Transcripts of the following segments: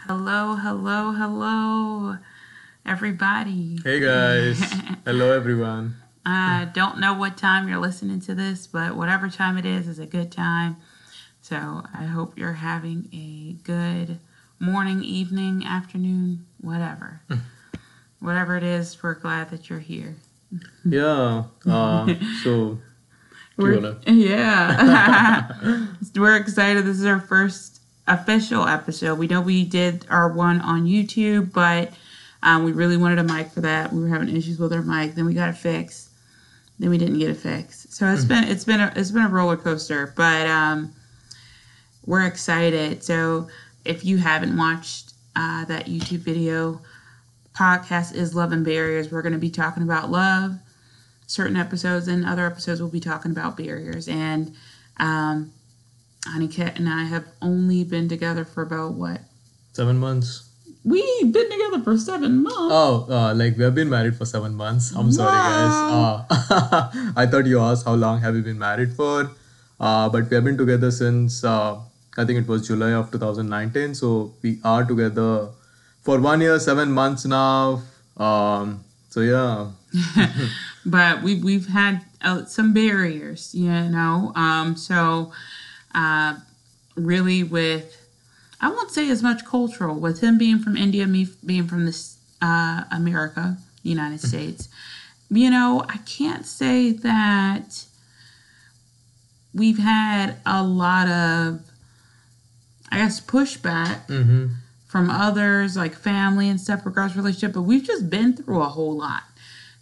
Hello, hello, hello, everybody. Hey guys, hello everyone. Don't know what time you're listening to this, but whatever time it is a good time. So I hope you're having a good morning, evening, afternoon, whatever. Whatever it is, we're glad that you're here. Yeah, so Yeah. We're excited. This is our first official episode. We know we did our one on YouTube, but we really wanted a mic for that. We were having issues with our mic. Then we got it fixed. Then we didn't get it fixed. So it's been a roller coaster, but we're excited. So if you haven't watched that YouTube video, podcast is Love and Barriers. We're going to be talking about love. Certain episodes and other episodes we'll be talking about barriers. And Aniket and I have only been together for about what? 7 months. We've been together for 7 months. Oh, like we have been married for 7 months. I'm sorry, guys. I thought you asked how long have we been married for. But we have been together since I think it was July of 2019. So we are together for 1 year, 7 months now. So yeah. But we've had some barriers, you know. Really with, I won't say as much cultural, with him being from India, me being from this America, United States. You know, I can't say that we've had a lot of, I guess, pushback from others, like family and stuff, regards relationship, but we've just been through a whole lot.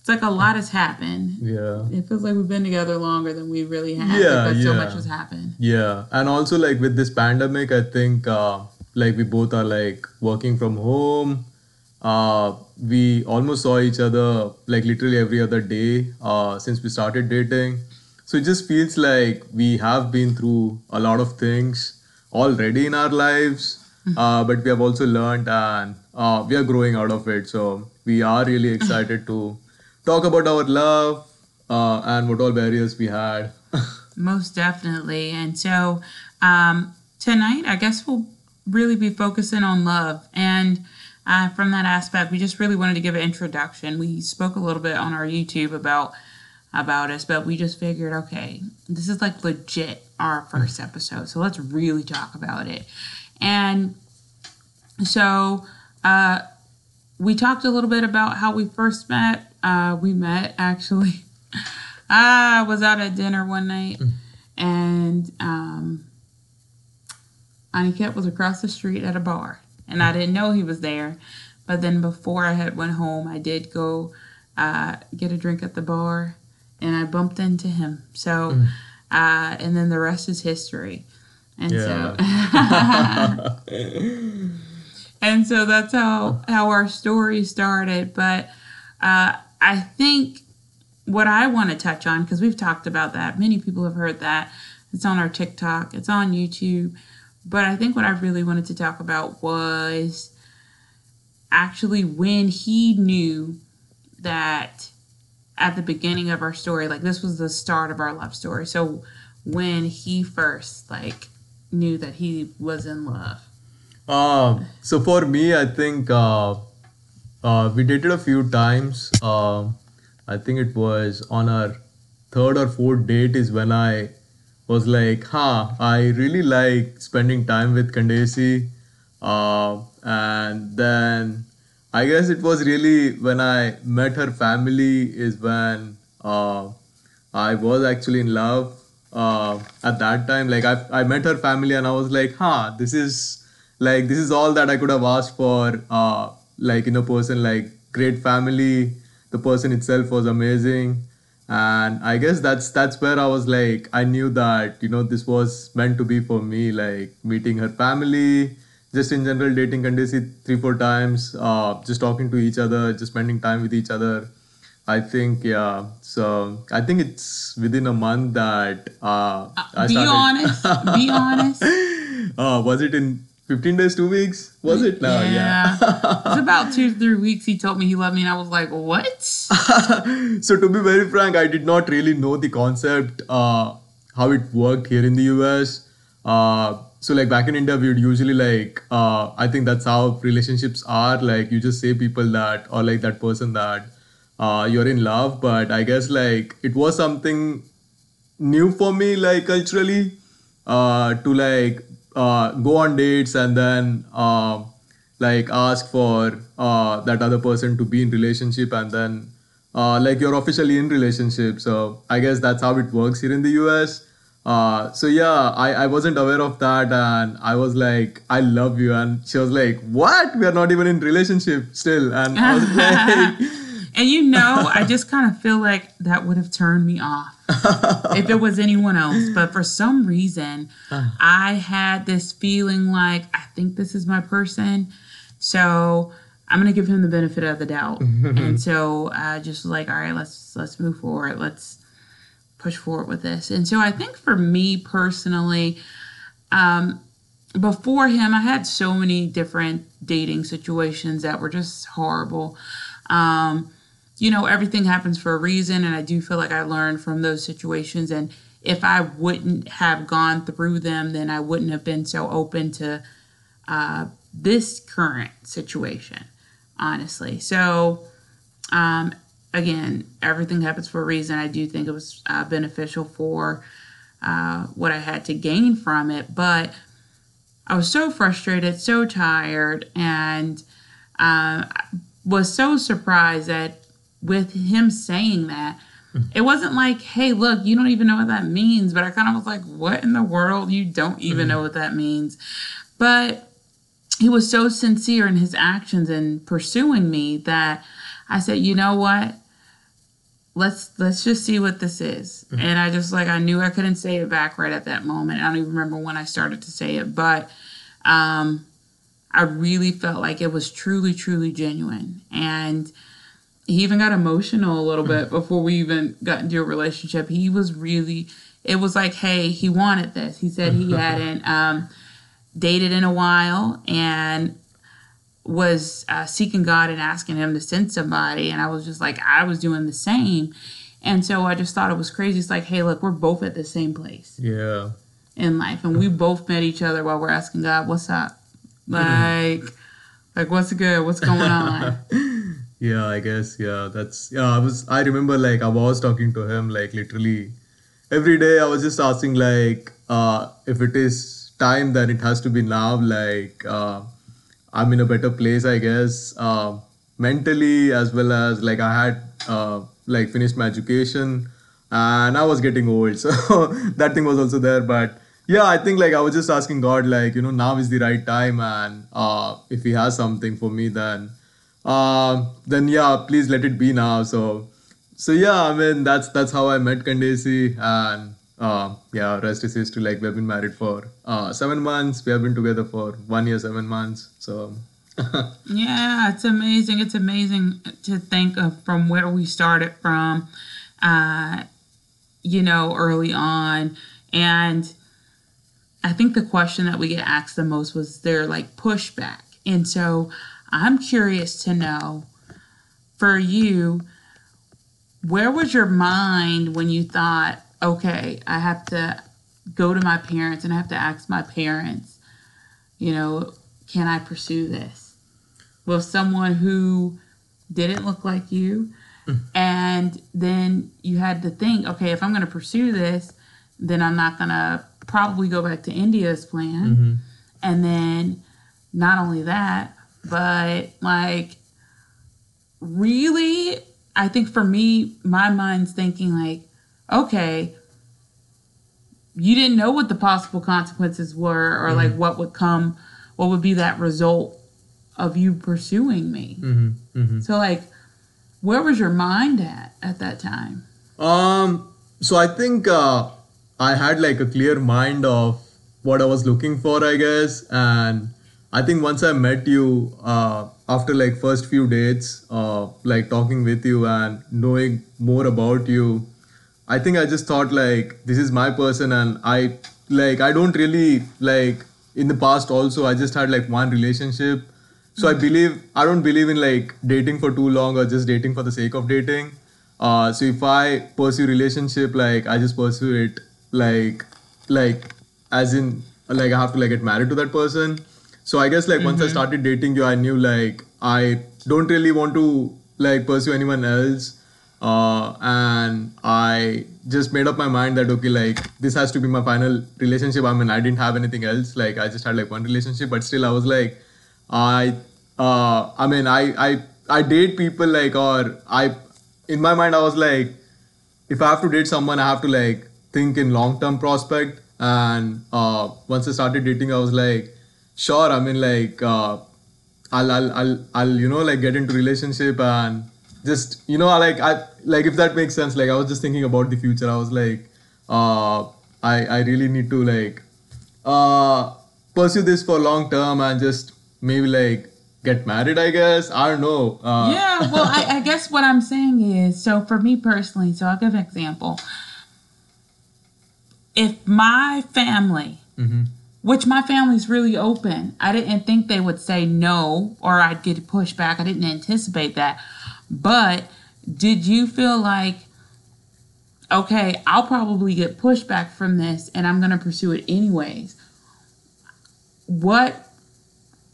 It's like a lot has happened. Yeah. It feels like we've been together longer than we really have. Yeah, because so yeah. much has happened. Yeah, and also like with this pandemic, I think like we both are like working from home. We almost saw each other like literally every other day since we started dating. So it just feels like we have been through a lot of things already in our lives, but we have also learned and we are growing out of it. So we are really excited to talk about our love and what all barriers we had. Most definitely. And so tonight, I guess we'll really be focusing on love. And from that aspect, we just really wanted to give an introduction. We spoke a little bit on our YouTube about us, but we just figured, okay, this is like legit our first episode. So let's really talk about it. And so we talked a little bit about how we first met. We met actually. I was out at dinner one night, and Aniket was across the street at a bar, and I didn't know he was there. But then before I had went home, I did go get a drink at the bar, and I bumped into him. So, and then the rest is history. And so, and so that's how our story started. But I think what I want to touch on, because we've talked about that, many people have heard that. It's on our TikTok, it's on YouTube. But I think what I really wanted to talk about was actually when he knew that at the beginning of our story, like this was the start of our love story. So when he first like knew that he was in love. So for me, I think we dated a few times. I think it was on our third or fourth date is when I was like, I really like spending time with Kandesi. And then I guess it was really when I met her family is when I was actually in love. At that time, like I met her family and I was like, this is all that I could have asked for. Like in a person, like great family. The person itself was amazing, and I guess that's where I was like, I knew that this was meant to be for me. Like meeting her family, just in general dating Kandesi 3-4 times, just talking to each other, just spending time with each other. I think so I think it's within a month that I Be started. honest. Was it in 15 days, 2 weeks? Was it now? Yeah. It's about 2-3 weeks he told me he loved me, and I was like, what? So to be very frank, I did not really know the concept, how it worked here in the US. so like back in India, we would usually like, I think that's how relationships are. Like you just say people that, or like that person that you're in love. But I guess like it was something new for me, like culturally, to like go on dates and then like ask for that other person to be in relationship, and then like you're officially in relationship. So I guess that's how it works here in the US. So yeah, I wasn't aware of that, and I was like, I love you, and she was like, what? We are not even in relationship still, and I was like, And I just kind of feel like that would have turned me off if it was anyone else. But for some reason, I had this feeling like, I think this is my person. So I'm going to give him the benefit of the doubt. And so I just like, all right, let's move forward. Let's push forward with this. And so I think for me personally, before him, I had so many different dating situations that were just horrible. Everything happens for a reason, and I do feel like I learned from those situations. And if I wouldn't have gone through them, then I wouldn't have been so open to this current situation, honestly. So, again, everything happens for a reason. I do think it was beneficial for what I had to gain from it, but I was so frustrated, so tired, and was so surprised that with him saying that, it wasn't like, hey, look, you don't even know what that means. But I kind of was like, what in the world? You don't even know what that means. But he was so sincere in his actions in pursuing me that I said, you know what? Let's just see what this is. And I knew I couldn't say it back right at that moment. I don't even remember when I started to say it. But I really felt like it was truly, truly genuine. And he even got emotional a little bit before we even got into a relationship. It was like, hey, he wanted this. He said he hadn't dated in a while and was seeking God and asking him to send somebody. And I was just like, I was doing the same. And so I just thought it was crazy. It's like, hey, look, we're both at the same place in life. And we both met each other while we're asking God, what's up? Like what's good? What's going on? Yeah, I guess. Yeah, I remember like I was talking to him like literally every day. I was just asking like, if it is time, then it has to be now. Like, I'm in a better place, I guess, mentally, as well as like I had like finished my education and I was getting old. So that thing was also there. But yeah, I think like I was just asking God, like, now is the right time. And if he has something for me, then yeah, please let it be now. So yeah, I mean, that's how I met Kandesi. And yeah, rest is history. Like, we've been married for 7 months. We have been together for 1 year, 7 months. So yeah, it's amazing. It's amazing to think of from where we started from, early on. And I think the question that we get asked the most was there like pushback. And so I'm curious to know, for you, where was your mind when you thought, okay, I have to go to my parents and I have to ask my parents, can I pursue this with someone who didn't look like you? And then you had to think, okay, if I'm going to pursue this, then I'm not going to probably go back to India as planned. And then not only that, but like, really, I think for me, my mind's thinking like, okay, you didn't know what the possible consequences were, or like what would be that result of you pursuing me. So like, where was your mind at that time? So I think I had like a clear mind of what I was looking for, I guess. And I think once I met you, after like first few dates, like talking with you and knowing more about you, I think I just thought like, this is my person. And I don't really like, in the past also, I just had like one relationship. So I don't believe in like dating for too long or just dating for the sake of dating. So if I pursue relationship, like I just pursue it like as in like I have to like get married to that person. So I guess like once I started dating you, I knew like I don't really want to like pursue anyone else. And I just made up my mind that okay, like this has to be my final relationship. I mean, I didn't have anything else. Like I just had like one relationship, but still I was like, I, I mean, I date people like, or in my mind, I was like, if I have to date someone, I have to like think in long term prospect. And once I started dating, I was like, sure. I mean, like, I'll like get into relationship and just I like if that makes sense. Like I was just thinking about the future. I was like, I really need to like pursue this for long term and just maybe like get married. I guess I don't know. Yeah, well, I guess what I'm saying is, so for me personally, so I'll give an example. If my family, which my family's really open, I didn't think they would say no or I'd get pushback. I didn't anticipate that. But did you feel like, okay, I'll probably get pushback from this and I'm going to pursue it anyways? What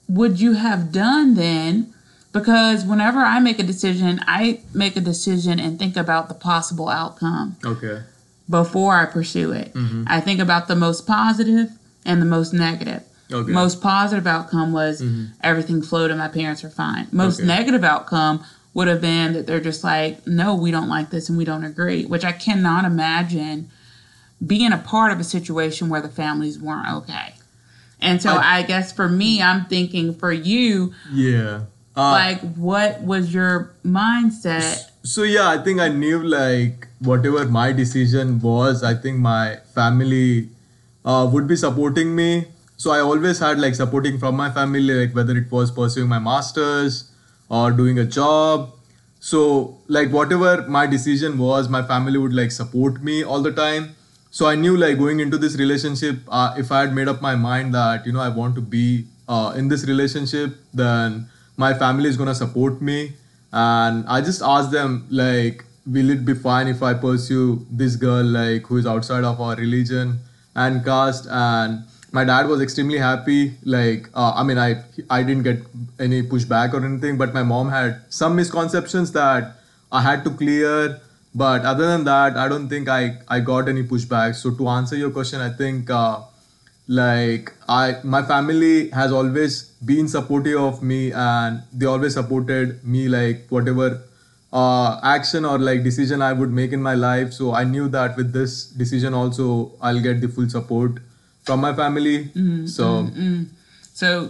would you have done then? Because whenever I make a decision and think about the possible outcome. Okay. Before I pursue it. I think about the most positive and the most negative. Okay. Most positive outcome was everything flowed and my parents are fine. Most negative outcome would have been that they're just like, no, we don't like this and we don't agree, which I cannot imagine being a part of a situation where the families weren't okay. And so I guess for me, I'm thinking for you, like what was your mindset? So yeah, I think I knew like whatever my decision was, I think my family would be supporting me. So I always had like supporting from my family, like whether it was pursuing my master's or doing a job. So like whatever my decision was, my family would like support me all the time. So I knew like going into this relationship, if I had made up my mind that, I want to be in this relationship, then my family is going to support me. And I just asked them like, will it be fine if I pursue this girl like who is outside of our religion and caste? And my dad was extremely happy. Like, I mean, I didn't get any pushback or anything, but my mom had some misconceptions that I had to clear. But other than that, I don't think I got any pushback. So to answer your question, I think my family has always been supportive of me and they always supported me like whatever action or like decision I would make in my life. So I knew that with this decision also I'll get the full support from my family. So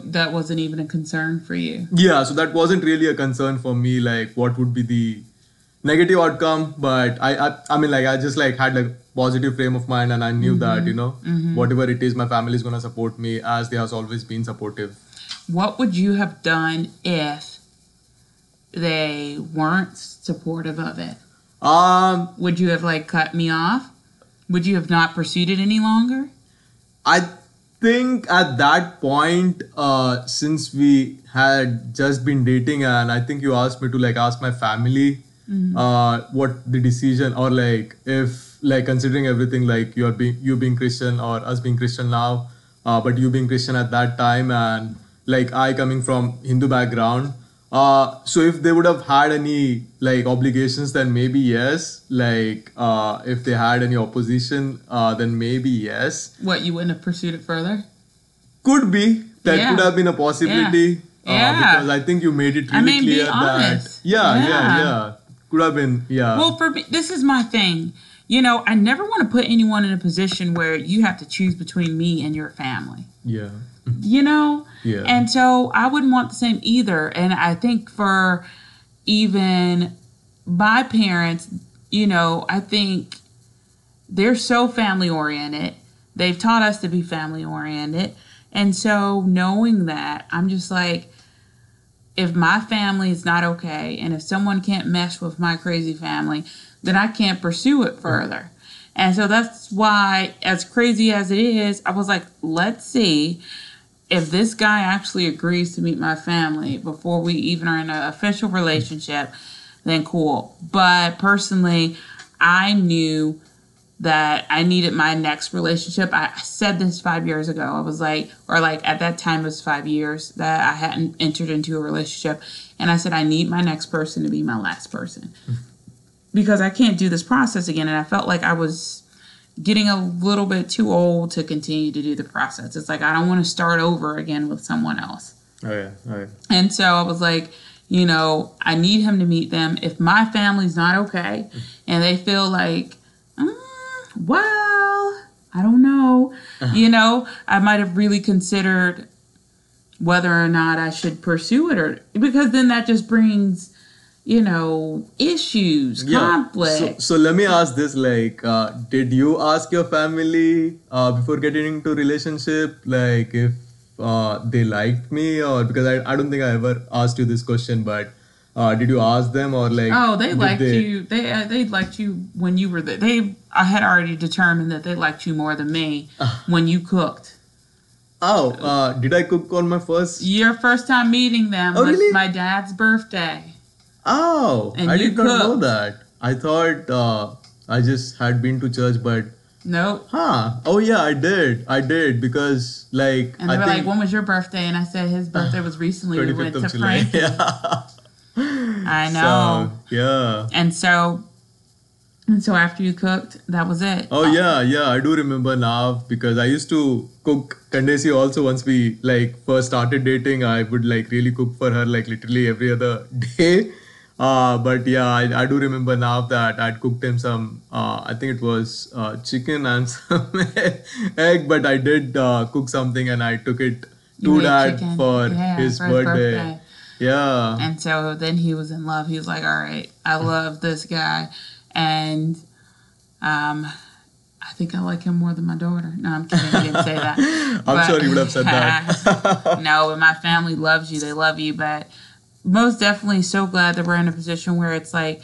that wasn't even a concern for you? Yeah, so that wasn't really a concern for me, like what would be the negative outcome. But I mean, like I just like had a positive frame of mind and I knew that, whatever it is, my family is going to support me as they has always been supportive. What would you have done if they weren't supportive of it? Would you have like cut me off? Would you have not pursued it any longer? I think at that point, since we had just been dating and I think you asked me to like ask my family what the decision or like if like considering everything like you being Christian or us being Christian now, but you being Christian at that time and like I coming from Hindu background. So if they would have had any like obligations, then maybe yes. Like if they had any opposition, then maybe yes. What, you wouldn't have pursued it further? Could be. That could have been a possibility. Yeah. Because I think you made it really clear that. Yeah. Could have been, Well, for me, this is my thing. I never want to put anyone in a position where you have to choose between me and your family. Yeah. Yeah. And so I wouldn't want the same either. And I think for even my parents, I think they're so family oriented. They've taught us to be family oriented. And so knowing that, I'm just like, if my family is not okay and if someone can't mesh with my crazy family, then I can't pursue it further. And so that's why, as crazy as it is, I was like, let's see if this guy actually agrees to meet my family before we even are in an official relationship, then cool. But personally, I knew that I needed my next relationship. I said this 5 years ago. I was like, or like at that time it was 5 years that I hadn't entered into a relationship. And I said, I need my next person to be my last person. Because I can't do this process again. And I felt like I was getting a little bit too old to continue to do the process. It's like, I don't want to start over again with someone else. Oh yeah. Oh yeah. And so I was like, you know, I need him to meet them. If my family's not okay and they feel like, well, I don't know, you know, I might have really considered whether or not I should pursue it, or because then that just brings, you know, issues, conflict. So let me ask this, like, did you ask your family before getting into relationship, like if they liked me, or because I don't think I ever asked you this question, but did you ask them, or like? Oh, they liked you. They liked you when you were there. I had already determined that they liked you more than me when you cooked. Oh, did I cook on my first? Your first time meeting them was really? my dad's birthday. Oh, And I you did not know cooked. that. I thought I just had been to church, but Nope. oh yeah, I did because like And they I were think like, when was your birthday? And I said, his birthday was recently. We went 25th to of July. Franklin. Yeah. I know. So, yeah. And so after you cooked, that was it. Oh yeah, I do remember now because I used to cook Kandesi also once we like first started dating. I would like really cook for her like literally every other day. But yeah, I do remember now that I'd cooked him some. I think it was chicken and some egg. But I did cook something and I took it You to ate dad chicken. for Yeah, his for his birthday. birthday. Yeah. And so then he was in love. He was like, all right, I love this guy. And I think I like him more than my daughter. No, I'm kidding. He didn't say that. I'm sure he would have said that. No, but my family loves you. They love you. But most definitely so glad that we're in a position where it's like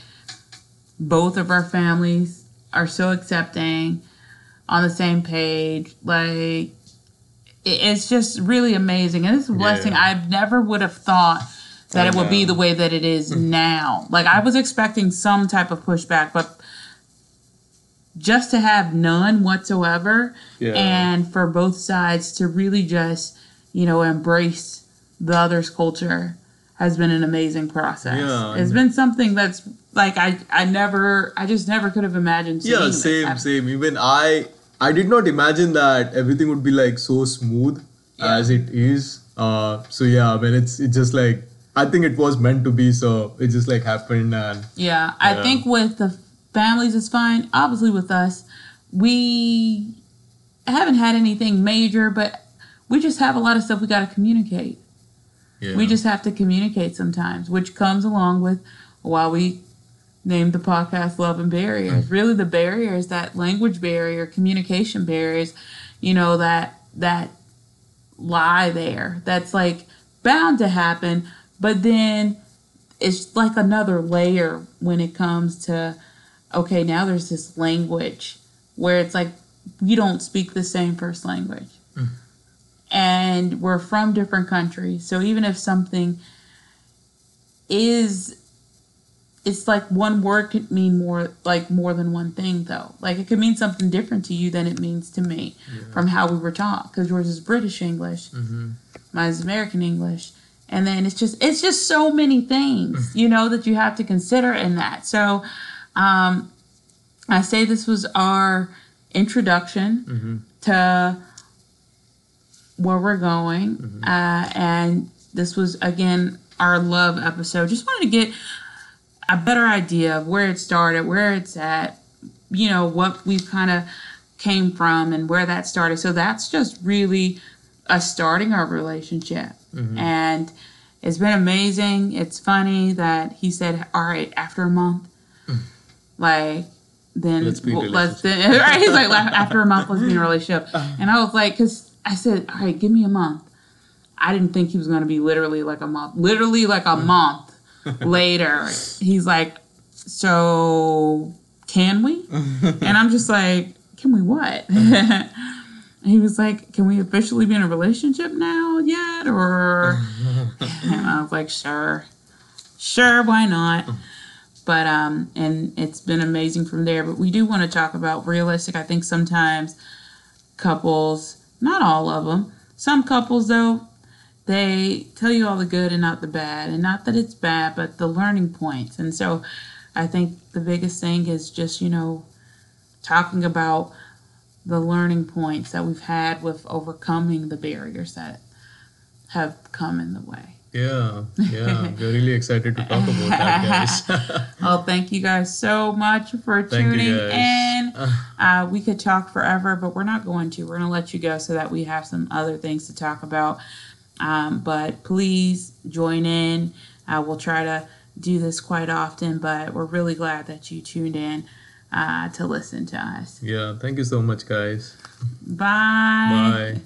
both of our families are so accepting, on the same page. Like, it's just really amazing. And it's a blessing. Yeah. I never would have thought that it would be the way that it is now. Like, I was expecting some type of pushback, but just to have none whatsoever, and for both sides to really just, you know, embrace the other's culture has been an amazing process. Yeah, It's been something that's like I just never could have imagined seeing Yeah, this happen. same. Even I did not imagine that everything would be like so smooth as it is. So yeah, I mean it's just like I think it was meant to be, so it just like happened. And Yeah, I think with the families it's fine. Obviously with us, we haven't had anything major, but we just have a lot of stuff we got to communicate. yeah. We just have to communicate sometimes, which comes along with why we named the podcast Love and Barriers. Really the barriers, that language barrier, communication barriers, you know, that lie there. That's like bound to happen, but then it's like another layer when it comes to, okay, now there's this language where it's like we don't speak the same first language. And we're from different countries. So even if something is, it's like one word could mean more than one thing though. Like it could mean something different to you than it means to me from how we were taught. Because yours is British English, mine is American English. And then it's just so many things, you know, that you have to consider in that. So I say this was our introduction to where we're going. And this was, again, our love episode. Just wanted to get a better idea of where it started, where it's at, you know, what we've kind of came from and where that started. So that's just really us starting our relationship. And it's been amazing. It's funny that he said, all right, after a month, like, then Let's be in a right? He's like, after a month, let's be in a relationship. And I was like, because I said, all right, give me a month. I didn't think he was going to be literally like a month later. He's like, so can we? And I'm just like, can we what? He was like, can we officially be in a relationship now yet? Or, and I was like, sure, why not? But and it's been amazing from there. But we do want to talk about realistic. I think sometimes couples, not all of them, some couples though, they tell you all the good and not the bad, and not that it's bad, but the learning points. And so I think the biggest thing is just, talking about the learning points that we've had with overcoming the barriers that have come in the way. Yeah, we're really excited to talk about that, guys. Oh, thank you guys so much for Thank you, tuning guys. in. We could talk forever, but we're not going to. We're going to let you go so that we have some other things to talk about. But please join in. We'll try to do this quite often, but we're really glad that you tuned in to listen to us. Yeah, thank you so much, guys. Bye. Bye.